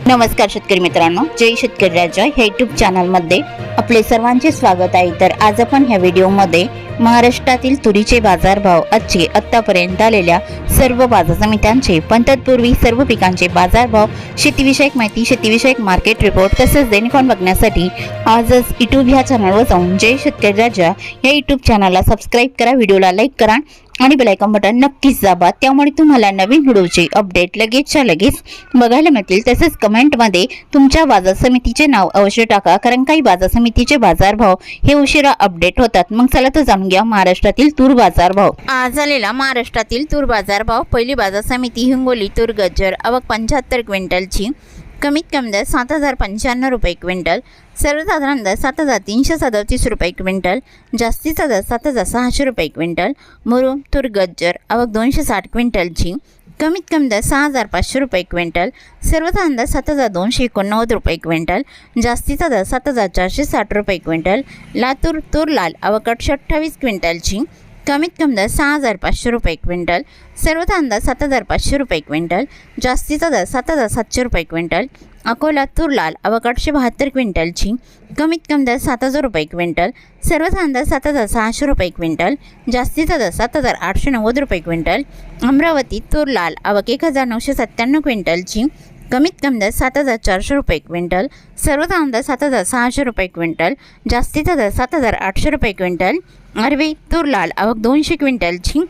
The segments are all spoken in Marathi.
नमस्कार शेतकरी मित्रांनो, जय शेतकरी राजा ह्या यूट्यूब चॅनलमध्ये आपले सर्वांचे स्वागत आहे। तर आज आपण ह्या व्हिडिओमध्ये महाराष्ट्रातील तुरीचे बाजारभाव, आजचे आतापर्यंत आलेल्या सर्व बाजार समित्यांचे, पण तत्पूर्वी सर्व पिकांचे बाजारभाव, शेतीविषयक माहिती, शेतीविषयक मार्केट रिपोर्ट तसेच दैनिक बघण्यासाठी आजच यूट्यूब ह्या चॅनलवर जाऊन जय शेतकरी राजा या यूट्यूब चॅनलला सबस्क्राईब करा, व्हिडिओला लाईक करा आणि बेल आयकॉन बटन नक्कीच दाबा। त्यामुळे तुम्हाला नवीन व्हिडिओचे अपडेट लगेचच्या लगेच बघायला मिळतील। तसेच कमेंटमध्ये तुमच्या बाजार समितीचे नाव अवश्य टाका, कारण काही बाजार समितीचे बाजारभाव हे उशिरा अपडेट होतात। मग चला तर जाणून घ्या महाराष्ट्रातील तूर बाजारभाव। आज झालेला महाराष्ट्रातील तूर बाजारभाव। पहिली बाजार समिती हिंगोली तूर गज्जर, आवक 75 क्विंटलची, कमीत कमी दर 7095 रुपये क्विंटल, सर्वसाधारण दर 7337 रुपये क्विंटल, जास्तीचा दर 7600 रुपये क्विंटल। मुरुम तूर गज्जर, आवक 260 क्विंटलची, कमीत कमी दर 6500 रुपये क्विंटल, सर्वसाधारण दर 7289 रुपये क्विंटल, जास्तीचा दर 7460 रुपये क्विंटल। लातूर तूर लाल, आवक 828 क्विंटलची, कमीत कमी दर 6500 रुपये क्विंटल, सर्वसाधारण दर 7500 रुपये क्विंटल, जास्तीचा दर 7700 रुपये क्विंटल। अकोला तूर लाल, आवक 872 क्विंटलची, कमीत कमी दर 7000 रुपये क्विंटल, सर्वसाधारण दर 7600 रुपये क्विंटल, जास्तीचा दर 7890 रुपये क्विंटल। अमरावती तूर लाल, आवक 1997 क्विंटलची, कमीत कमी दर 7400 रुपये क्विंटल, सर्वसाधारण दर 7600 रुपये क्विंटल, जास्तीचा दर 7800 रुपये क्विंटल। अरवी तूर लाल, आवक 200 क्विंटलची,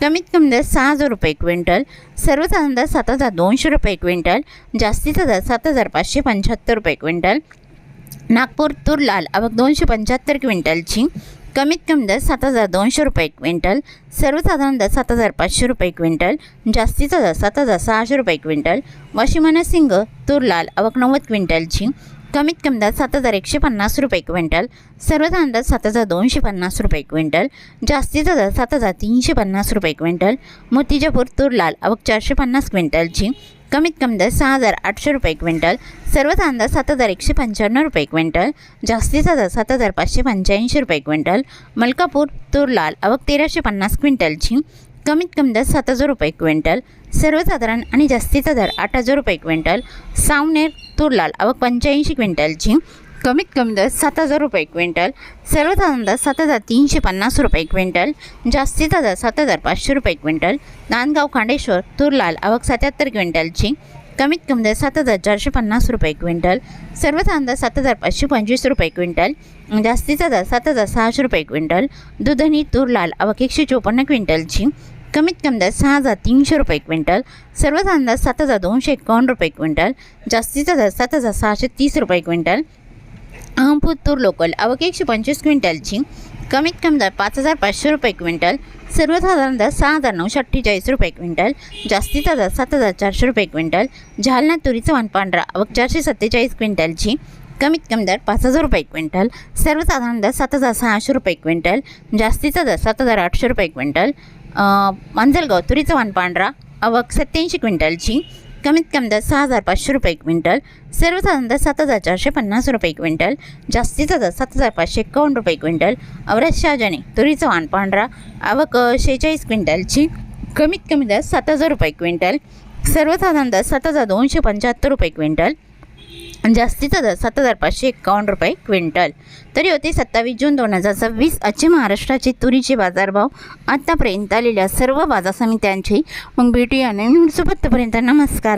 कमीत कमी दर 6000 रुपये क्विंटल, सर्वसाधारण दर 7200 रुपये क्विंटल, जास्तीचा दर 7575 रुपये क्विंटल। नागपूर तूर लाल, आवक 275 क्विंटलची, कमीत कमी दर 7200 रुपये क्विंटल, सर्वसाधारण दर 7500 रुपये क्विंटल, जास्तीचा दर 7600 रुपये क्विंटल। वाशिम सिंग तूर लाल, आवक 90 क्विंटलची, कमीत कमी दर 7150 रुपये क्विंटल, सर्वसाधारण दर 7250 रुपये क्विंटल, जास्तीचा दर 7350 रुपये क्विंटल। मोतीजापूर तूर लाल, आवक 450 क्विंटलची, कमीत कमी दर 6800 रुपये क्विंटल, सर्वसाधारण दर 7195 रुपये क्विंटल, जास्तीचा दर 7585 रुपये क्विंटल। मलकापूर तूर लाल, आवक 1350 क्विंटलची, कमीत कमी दर 7000 रुपये क्विंटल, सर्वसाधारण आणि जास्तीचा दर 8000 रुपये क्विंटल। सावनेर तूर लाल, आवक 85 क्विंटलची, कमीत कमी दर 7000 रुपये क्विंटल, सर्वसाधारण दर 7350 रुपये क्विंटल, जास्तीचा दर 7500 रुपये क्विंटल। नांदगाव खांडेश्वर तूर लाल, आवक 77 क्विंटलची, कमीत कमी दर 7450 रुपये क्विंटल, सर्वसाधारण दर 7525 रुपये क्विंटल, जास्तीचा दर 7600 रुपये क्विंटल। दुधनी तूर लाल, आवक 154 क्विंटलची, कमीत कमी दर 6300 रुपये क्विंटल, सर्वसाधारण दर 7251 रुपये क्विंटल, जास्तीचा दर 7630 रुपये क्विंटल। अहमपूर तूर लोकल, आवक 125 क्विंटलची, कमीत कमी दर 5500 रुपये क्विंटल, सर्वसाधारण दर 6948 रुपये क्विंटल, जास्तीचा दर 7400 रुपये क्विंटल। जालना तुरीचं वाण पांढरा, आवक 447 क्विंटलची, कमीत कमी दर 5000 रुपये क्विंटल, सर्वसाधारण दर 7600 रुपये क्विंटल, जास्तीचा दर 7800 रुपये क्विंटल। मांजलगाव तुरीचं वाण पांढरा, आवक 87 क्विंटलची, कमीत कमी दर 6500 रुपये क्विंटल, सर्वसाधारण दर 7450 रुपये क्विंटल, जास्तीचा दर 7551 रुपये क्विंटल। औरत शहाजनी तुरीचं वाण पांढरा, आवक 46 क्विंटलची, कमीत कमी दर 7000 रुपये क्विंटल, सर्वसाधारण दर 7275 रुपये क्विंटल, जास्तीचा दर 7551 रुपये क्विंटल। तरी होते 27 जून 2026 आजचे महाराष्ट्राचे तुरीचे बाजारभाव, आतापर्यंत आलेल्या सर्व बाजार समित्यांचे। मग भेटूया नवीन सोबत, तोपर्यंत नमस्कार।